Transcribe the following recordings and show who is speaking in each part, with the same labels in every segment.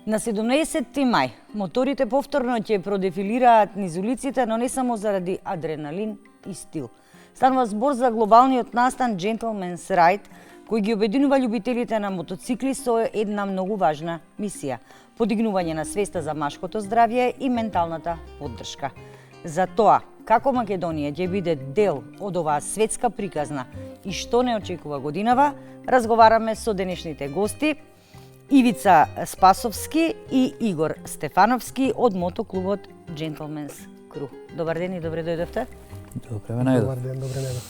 Speaker 1: На 17 мај моторите повторно ќе продефилираат низ улиците, но не само заради адреналин и стил. Станува збор за глобалниот настан Gentleman's Ride, кој ги обединува љубителите на мотоцикли со една многу важна мисија – подигнување на свеста за машкото здравје и менталната поддршка. За тоа, како Македонија ќе биде дел од оваа светска приказна и што не очекува годинава, разговараме со денешните гости Ивица Спасовски и Игор Стефановски од мотоклубот Gentleman's Crew. Добар ден и добре дојдовте.
Speaker 2: Добре ме најдов.
Speaker 3: Добар ден, добре најдов.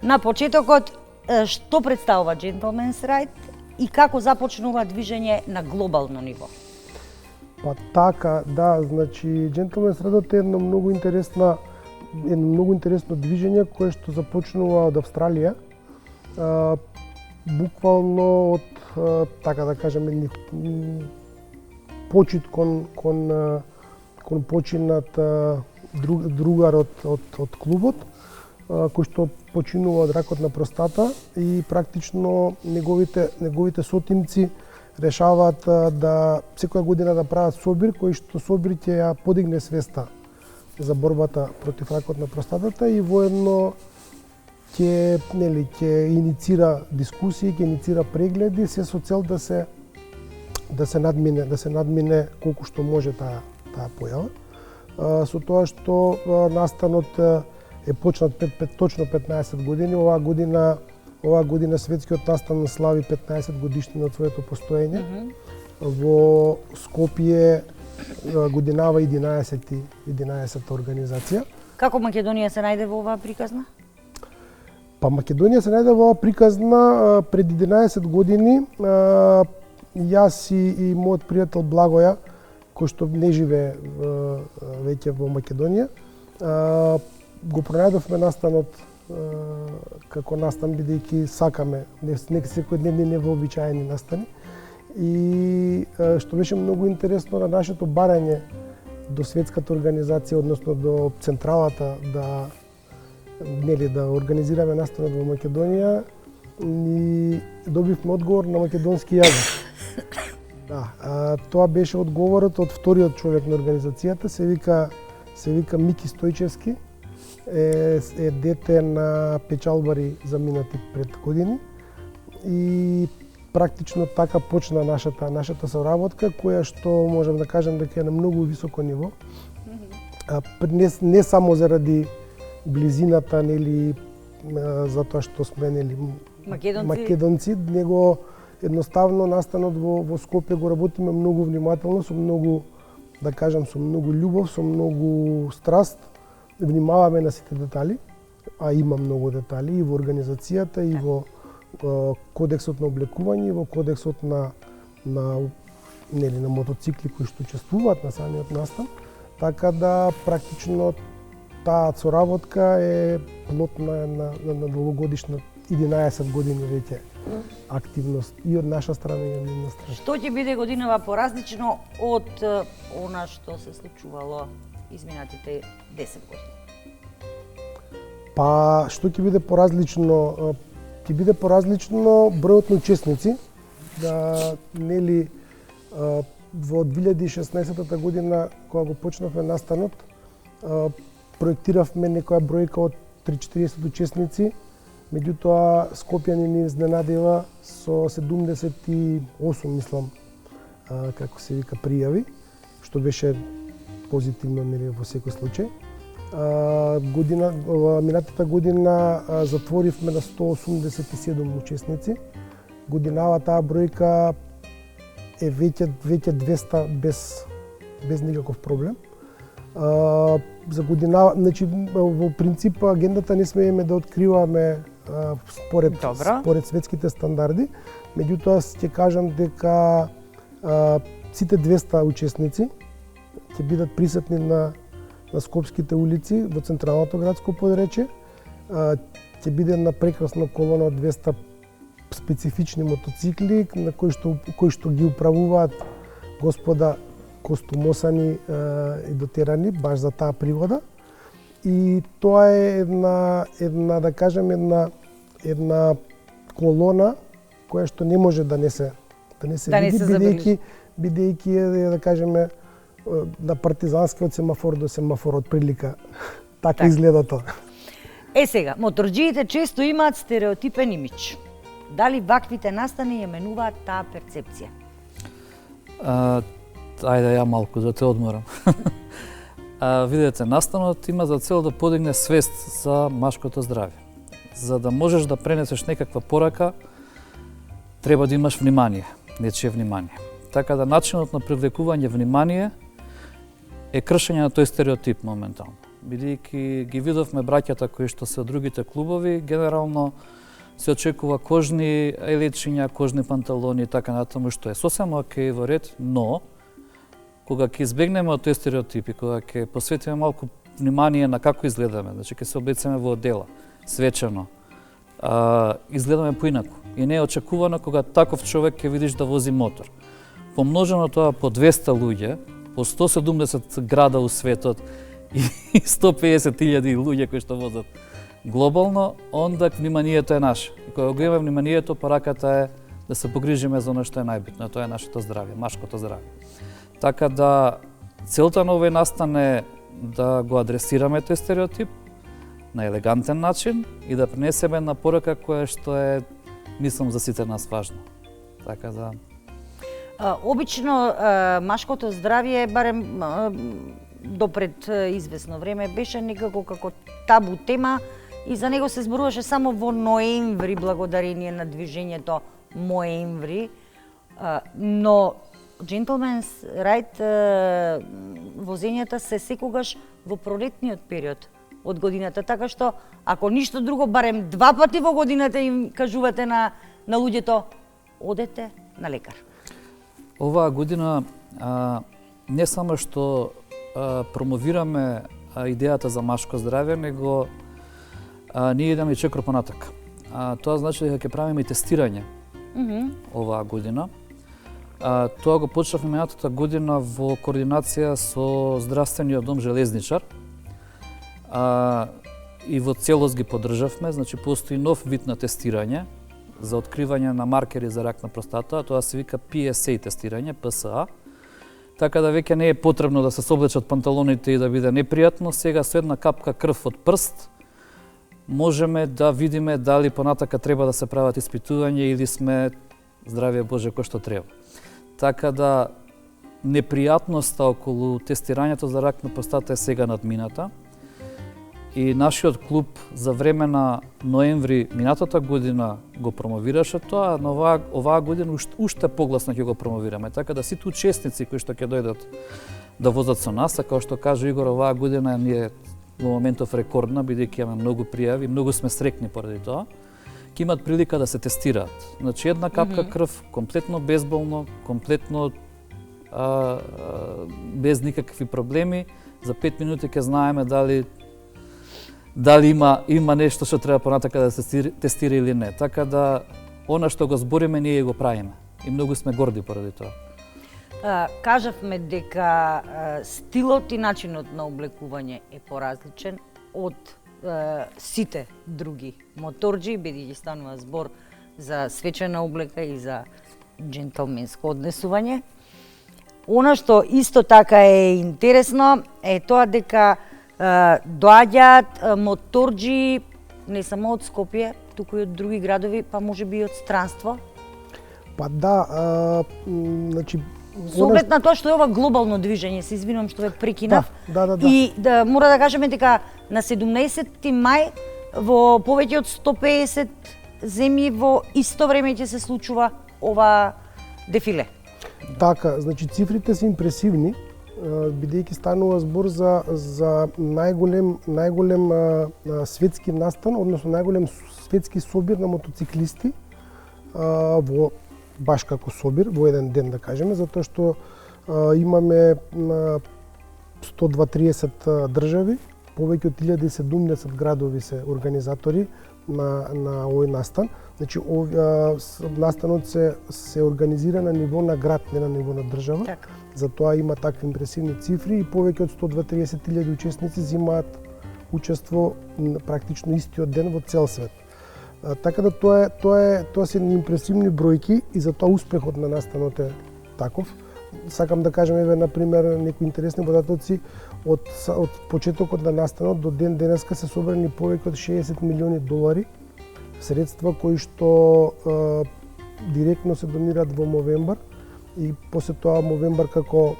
Speaker 1: На почетокот, што представува Gentleman's Ride и како започнува движење на глобално ниво?
Speaker 3: Па така, да, значи Gentleman's Ride е едно многу интересно движење кое што започнува од Австралија. Буквално од така да кажеме почит кон починат другар од клубот, кој што починува од ракот на простата и практично неговите сотимци решаваат да секоја година да прават собир, кој што собир ќе ја подигне свеста за борбата против ракот на простатата и воедно ќе иницира дискусии, ќе иницира прегледи, се со цел да се надмине колку што може таа појава. Со тоа што настанот е почнат точно 15 години, оваа година светскиот настан слави 15 годишнина од своето постоење. Во Скопје годинава 11-та организација.
Speaker 1: Како Македонија се најде во оваа приказна?
Speaker 3: Па Македонија се најде во оваа приказна пред 11 години. Јас и мојот пријател Благоја, кој што не живее веќе во Македонија, го пронајдовме настанот како настан, бидејќи сакаме секојдневни невообичаени настани. И што беше многу интересно на нашето барање до светската организација, односно до централата да организираме настанот во Македонија, и добивме одговор на македонски јазик. Да, тоа беше одговорот од вториот човек на организацијата, се вика Мики Стојчевски, е дете на печалбари заминати пред години и практично така почна нашата соработка, која што можам да кажам дека е на многу високо ниво. Не само заради близината, нели, затоа што сме македонци, него едноставно настанот во Скопје го работиме многу внимателно, со многу, да кажам, со многу љубов, со многу страст. Внимаваме на сите детали, а има многу детали и во организацијата, и во кодексот на облекување, и во кодексот на мотоцикли кои што учествуваат на самиот настан. Така да практично таа соработка е плод на долгогодишна 11 години веќе активност и од наша страна и од нивна страна.
Speaker 1: Што ќе биде годинава поразлично од она што се случувало изминатите 10 години?
Speaker 3: Па, што ќе биде поразлично? Ќе биде поразлично бројот на учесници. Нели, во 2016 година, кога го почнавме настанот, проектиравме некоја бројка од 3-40 учесници, меѓутоа Скопје ни изненадила со 78, мислам, како се вика, пријави, што беше позитивно, нели, во секој случај. Минатата година затворивме на 187 учесници. Годинава таа бројка е веќе 200 без никаков проблем. За годинава, значи во принцип агендата не смееме да откриваме според светските стандарди, меѓутоа ќе кажам дека сите 200 учесници ќе бидат присутни на скопските улици во централното градско подречје. Ќе биде една прекрасна колона од 200 специфични мотоцикли на кои што ги управуваат господа костумосани и дотерани баш за таа пригода. И тоа е една да кажем една колона која што не може да не се да не се
Speaker 1: Да не
Speaker 3: види,
Speaker 1: се забележи.
Speaker 3: бидејќи е, да кажеме, на партизанскиот семафор до семафор од прилика. Така изгледа тоа.
Speaker 1: Сега, моторџиите често имаат стереотипен имидж. Дали ваквите настани ја менуваат таа перцепција?
Speaker 2: Ајде ја малку да те одморам. Видете, настанот има за цел да подигне свест за машкото здравје. За да можеш да пренесеш некаква порака, треба да имаш внимание, нечие внимание. Така да начинот на привлекување внимание е кршење на тој стереотип моментално. Бидејќи ги видовме браќата кои што се од другите клубови, генерално се очекува кожни елечиња, кожни панталони и така натаму, што е сосема окей во ред, но кога ќе избегнеме од тој стереотип и кога ќе посветиме малку внимание на како изгледаме, значи ќе се облечеме во одела, свечено, изгледаме поинаку. И не е очекувано кога таков човек ќе видиш да вози мотор. Помножено тоа по 200 луѓе, по 170 града у светот и 150.000 луѓе кои што возат глобално, онда вниманието е наше. И кога го имаме вниманието, пораката е да се погрижиме за оно што е најбитно, тоа е нашето здравје, машкото здравје. Така да целта на овој настан е да го адресираме тој стереотип на елегантен начин и да пренесеме една порака која што е, мислам, за сите нас важна. Така да
Speaker 1: Обично машкото здравје, барем допред извесно време, беше некако како табу тема и за него се зборуваше само во ноември благодарение на движењето Моември. Но Gentleman's Ride возењата се секогаш во пролетниот период од годината, така што ако ништо друго, барем 2 пати во годината им кажувате на луѓето одете на лекар.
Speaker 2: оваа година не само што промовираме идејата за машко здравје, него ние идеме и чекор понатака. Тоа значи дека ќе правиме и тестирање оваа година. Тоа го почнавме минатата година во координација со Здравствениот дом Железничар. И во целост ги поддржавме, значи постои нов вид на тестирање за откривање на маркери за рак на простата, тоа се вика PSA тестирање, PSA. Така да веќе не е потребно да се соблечат панталоните и да биде непријатно, сега со една капка крв од прст можеме да видиме дали понатака треба да се прават испитувања или сме здравје Боже кој што треба. Така да непријатноста околу тестирањето за рак на простата е сега надмината. И нашиот клуб за време на ноември минатата година го промовираше тоа, но оваа година уште погласно ќе го промовираме. Така да сите учесници кои што ќе дојдат да возат со нас, а како што кажа Игор, оваа година ни е во моментов рекордна, бидејќи имаме многу пријави, многу сме срекни поради тоа, ќе имат прилика да се тестираат. Значи една капка крв, комплетно безболно, комплетно без никакви проблеми, за 5 минути ќе знаеме дали има нешто што треба понатака да се тестира или не. Така да она што го збориме ние го правиме и многу сме горди поради тоа.
Speaker 1: Кажавме дека стилот и начинот на облекување е поразличен од сите други моторџи, бидејќи станува збор за свечена облека и за джентлменско однесување. Она што исто така е интересно е тоа дека доаѓаат моторџи не само од Скопје, туку и од други градови, па можеби и од странство.
Speaker 3: Па да, значи
Speaker 1: Со оглед на тоа што е ова глобално движење, се извинувам што ве прекинав.
Speaker 3: Да.
Speaker 1: И мора да кажеме дека на 17 мај во повеќе од 150 земји во исто време ќе се случува ова дефиле.
Speaker 3: Така, значи цифрите се импресивни, бидејќи станува збор за најголем светски настан, односно најголем светски собир на мотоциклисти во баш како собир во еден ден, да кажеме, затоа што имаме 120-30 држави, повеќе од 1070 градови се организатори на овој настан. Значи настанот се организира на ниво на град, не на ниво на држава.
Speaker 1: Така.
Speaker 3: Затоа има такви импресивни цифри и повеќе од 120.000 учесници земаат учество практично истиот ден во цел свет. Така да тоа се импресивни бројки и затоа успехот на настанот е таков. Сакам да кажем, еве, например, некои интересни податоци од почетокот на настанот до ден денеска се собрани повеќе од 60 милиони долари средства кои што директно се донираат во Movember и после тоа Movember како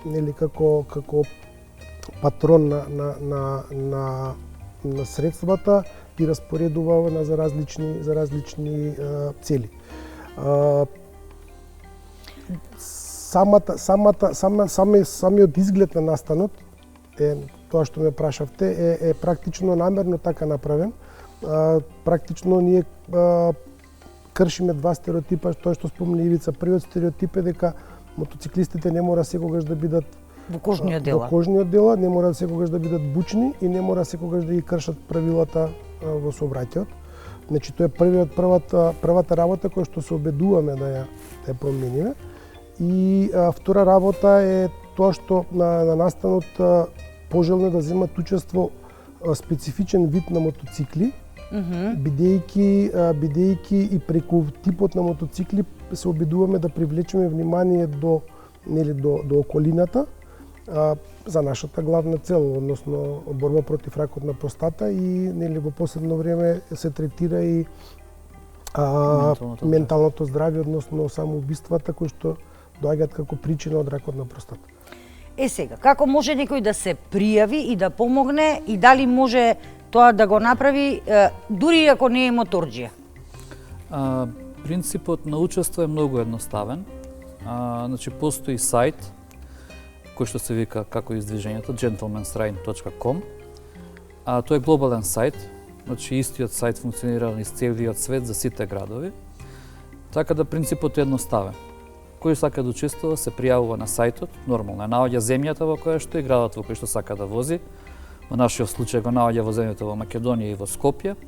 Speaker 3: патрон на средствата ги распоредува за различни цели. Самиот изглед на настанот е тоа што ме прашавте е практично намерно така направен. Практично ние кршиме два стереотипа, тоа што спомна Ивица. Првиот стереотип е дека мотоциклистите не мора секогаш да бидат
Speaker 1: во кожниот
Speaker 3: дела, не мора секогаш да бидат бучни и не мора секогаш да ги кршат правилата во сообраќајот. Значи тоа е првата работа која што се обедуваме да ја промениме. И втора работа е тоа што на настанот пожелно да земат учество специфичен вид на мотоцикли, бидејќи и преку типот на мотоцикли се обидуваме да привлечеме внимание до околината за нашата главна цел, односно борба против ракот на простата и во последно време се третира и менталното здравје, односно самоубиствата кои што доаѓаат како причина од ракот на простата.
Speaker 1: Сега, како може некој да се пријави и да помогне и дали може тоа да го направи дури ако не е моторџија?
Speaker 2: Принципот на учество е многу едноставен. Значи постои сајт кој што се вика како издвижењето gentlemansride.com. Тоа е глобален сајт, значи истиот сајт функционира низ целиот свет за сите градови. Така да принципот е едноставен. Кој сака да учествува се пријавува на сајтот, нормално наоѓа земјата во која што е градот во кој што сака да вози. Во нашиот случај го наоѓа во земјата во Македонија и во Скопје.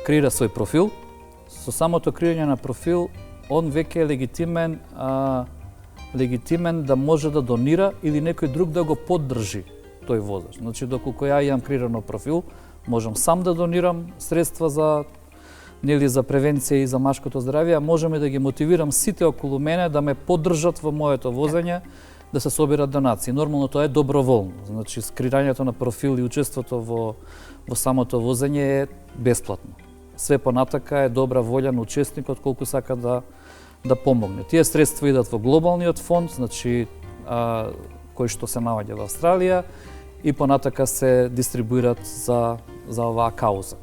Speaker 2: Креира свој профил. Со самото креирање на профил, он веќе е легитимен да може да донира или некој друг да го поддржи тој возач. Значи, доколку ја имам креирано профил, можам сам да донирам средства за превенција и за машкото здравје, а можеме да ги мотивирам сите околу мене да ме поддржат во моето возење, да се соберат донации. Нормално тоа е доброволно. Значи, скреирањето на профил и учеството во самото возење е бесплатно. Све понатака е добра волја на учесникот колку сака да помогне. Тие средства идат во глобалниот фонд, значи кој што се наоѓа во Австралија и понатака се дистрибуират за оваа кауза.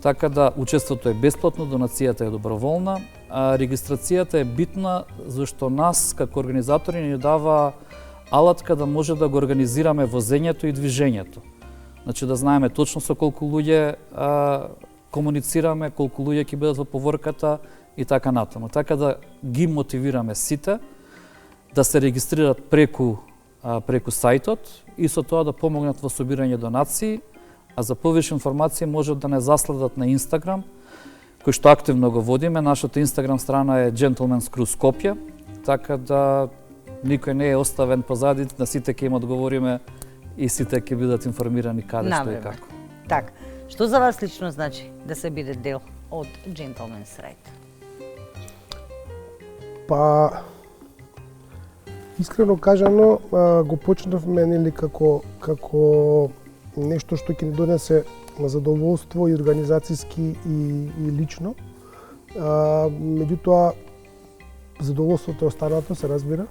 Speaker 2: Така да учеството е бесплатно, донацијата е доброволна, а регистрацијата е битна зашто нас како организатори ни дава алатка да може да го организираме возењето и движењето. Значи да знаеме точно со колку луѓе комуницираме, колку луѓе ќе бидат во поворката и така натаму. Така да ги мотивираме сите да се регистрират преку сајтот и со тоа да помогнат во собирање донации. А за повеќе информации можат да не заследат на Инстаграм, кој што активно го водиме. Нашата Инстаграм страна е Gentlemen's Crew Skopje, така да никој не е оставен позади, на сите ќе им одговориме и сите ќе бидат информирани каде што и како.
Speaker 1: Така, што за вас лично значи да се биде дел од Gentlemen's Ride?
Speaker 3: Па, искрено кажано, го почнавме како нешто што ќе ни донесе задоволство и организацијски и лично. Меѓутоа, задоволството е останато, се разбира.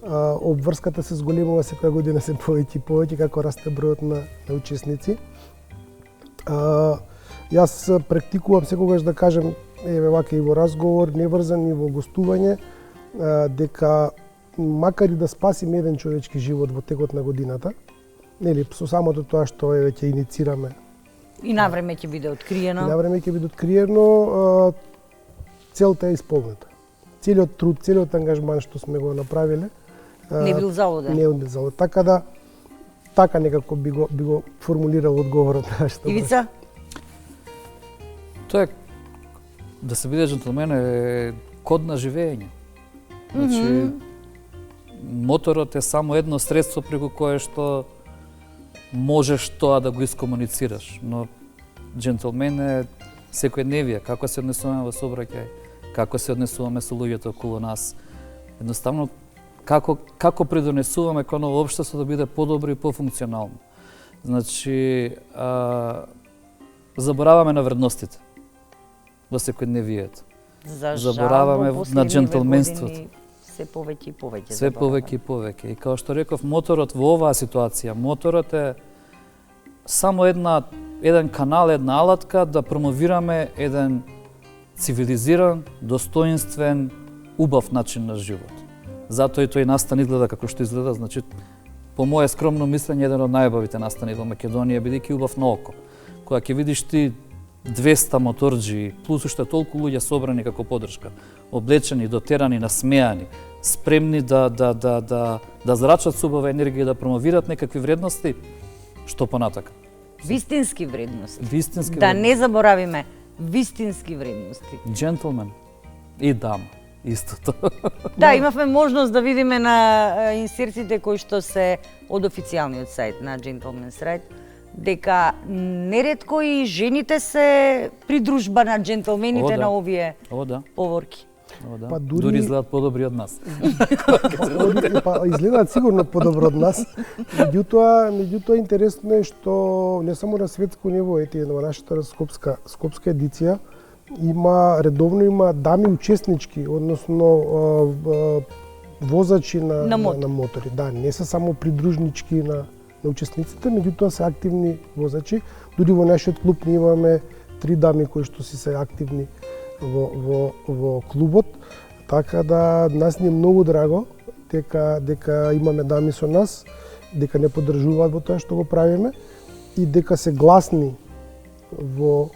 Speaker 3: Обврската се зголемува секоја година се повеќе и повеќе како расте бројот на учесници. Јас практикувам секогаш да кажем, еве вака и во разговор, неврзан и во гостување, дека макар и да спасиме еден човечки живот во текот на годината, нели, со самото тоа што ќе иницираме.
Speaker 1: И навреме ќе биде откриено.
Speaker 3: Целта е исполнета. Целиот труд, целиот ангажман што сме го направиле,
Speaker 1: не бил залуден.
Speaker 3: Не бил залуден. Така да, така некако би го формулирал одговорот на нашата.
Speaker 1: Ивица?
Speaker 2: Тоа е, да се биде джентлмен е код на живење. Значи, моторот е само едно средство преку кое што можеш тоа да го искомуницираш, но джентлмен е секојдневие, како се однесуваме во сообраќај, како се однесуваме со луѓето околу нас. Едноставно, како придонесуваме кон ово општество да биде подобро и пофункционално. Значи, забораваме на вредностите во секојдневието.
Speaker 1: За
Speaker 2: забораваме
Speaker 1: жал, во
Speaker 2: на
Speaker 1: последниве
Speaker 2: джентлменството.
Speaker 1: години се повеќе и повеќе.
Speaker 2: Се повеќе и повеќе. И како што реков, моторот во оваа ситуација, моторот е само еден канал, една алатка да промовираме еден цивилизиран, достоинствен, убав начин на живот. Затоа и тој настан изгледа како што изгледа, значи, по моје скромно мислење, еден од најубавите настани во Македонија, бидејќи убав на око. Кога ќе видиш ти 200 моторџи, плюс уште толку луѓе собрани како поддршка, облечени, дотерани, насмеани, спремни да зрачат со убава енергија, да промовират некакви вредности, што понатака?
Speaker 1: Вистински вредности.
Speaker 2: Вистински
Speaker 1: Да
Speaker 2: вредности.
Speaker 1: не заборавиме, вистински вредности.
Speaker 2: Джентлмен и дама, истото.
Speaker 1: Да, имавме можност да видиме на инсерциите кои што се од официјалниот сајт на Gentleman's Right, дека неретко и жените се придружба на джентлмените на овие
Speaker 2: О, да.
Speaker 1: поворки.
Speaker 2: О, да.
Speaker 3: Па
Speaker 2: Дури изгледат подобри од нас.
Speaker 3: Па изгледаат сигурно подобро од нас. Меѓутоа интересно е што не само на светско ниво, ете во нашата скопска едиција редовно има дами учеснички, односно возачи на мотори. Да, не се само придружнички на учесниците, меѓутоа се активни возачи. Дури во нашиот клуб ние имаме 3 дами кои што се активни во клубот, така да нас ни е многу драго дека имаме дами со нас, дека не поддржуваат во тоа што го правиме и дека се гласни во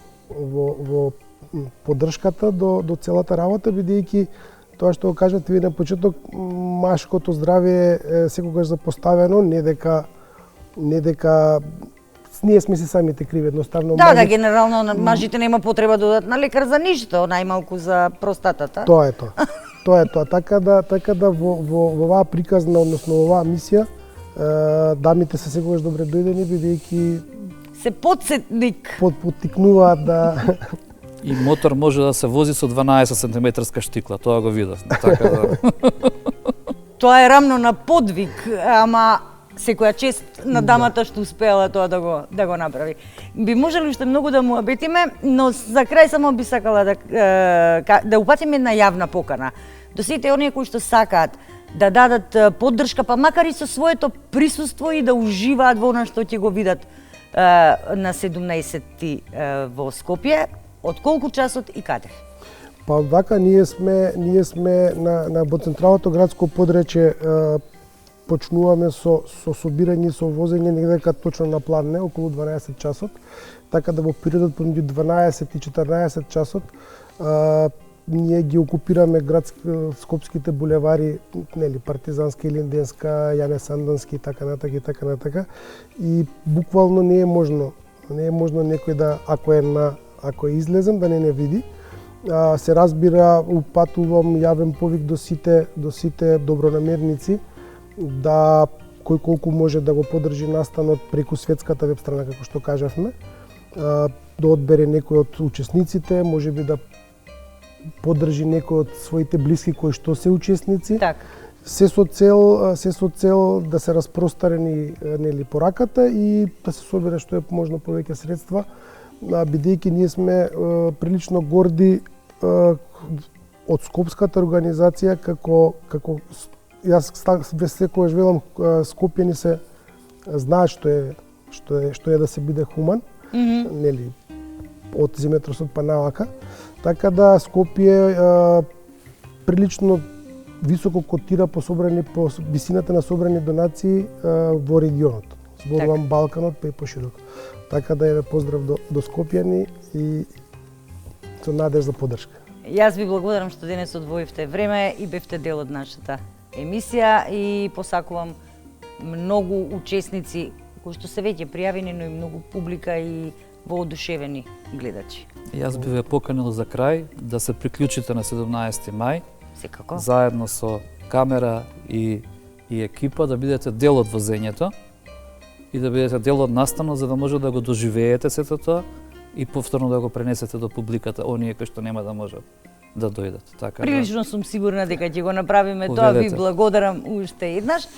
Speaker 3: поддршката до целата работа, бидејќи тоа што го кажат вие на почеток, машкото здравје е секогаш запоставено, не дека ние сме се самите криви, едноставно.
Speaker 1: Да, генерално мажите нема потреба да одат на лекар за ништо, најмалку за простатата.
Speaker 3: Тоа е тоа. Така да во оваа приказна, односно оваа мисија, дамите се секогаш добре дојдени, бидејќи
Speaker 1: се потсетник.
Speaker 3: Поттикнуваат да
Speaker 2: И мотор може да се вози со 12 сантиметарска штикла, тоа го видов. Така да.
Speaker 1: Тоа е рамно на подвиг, ама секоја чест на дамата што успеала тоа да го направи. Би можеле уште многу да му обетиме, но за крај само би сакала да упатиме една јавна покана до сите оние кои што сакаат да дадат поддршка, па макар и со своето присуство и да уживаат во она што ќе го видат на 17-ти во Скопје. Од колку часот и каде?
Speaker 3: Па вака ние сме во централното градско подречје, почнуваме со собирање, со возење негдека точно на план, не околу 12 часот, така да во периодот помеѓу 12 и 14 часот ние ги окупираме скопските булевари, нели, Партизанска, Илинденска, Јане Сандански и така натака. И буквално не е можно некој да, ако е излезен, да не види. Се разбира, упатувам јавен повик до сите добронамерници да кој колку може да го поддржи настанот преку светската веб страна, како што кажавме, да одбере некој од учесниците, можеби да поддржи некој од своите блиски кои што се учесници.
Speaker 1: Така.
Speaker 3: Се со цел да се распространи, нели, пораката и да се собере што е можно повеќе средства, бидејќи ние сме прилично горди од скопската организација како јас секогаш велам, скопјани се знаат што е да се биде хуман, нели, од земјотресот па навака. Така да Скопје прилично високо котира по висината на собрани донации во регионот. Зборувам Балканот па и пошироко. Така да е поздрав до скопјани и со надеж за поддршка.
Speaker 1: Јас ви благодарам што денес одвоивте време и бевте дел од нашата емисија и посакувам многу учесници кои што се веќе пријавени, но и многу публика и воодушевени гледачи.
Speaker 2: Јас би ве поканил за крај да се приклучите на 17 мај.
Speaker 1: Секако.
Speaker 2: Заедно со камера и екипа да бидете дел од возењето и да бидете дел од настанот за да може да го доживеете сето тоа и повторно да го пренесете до публиката, оние кои што нема да можат да дојдат. Така
Speaker 1: Прилично сум сигурна дека ќе го направиме тоа. Ви
Speaker 2: Повелете.
Speaker 1: благодарам уште еднаш.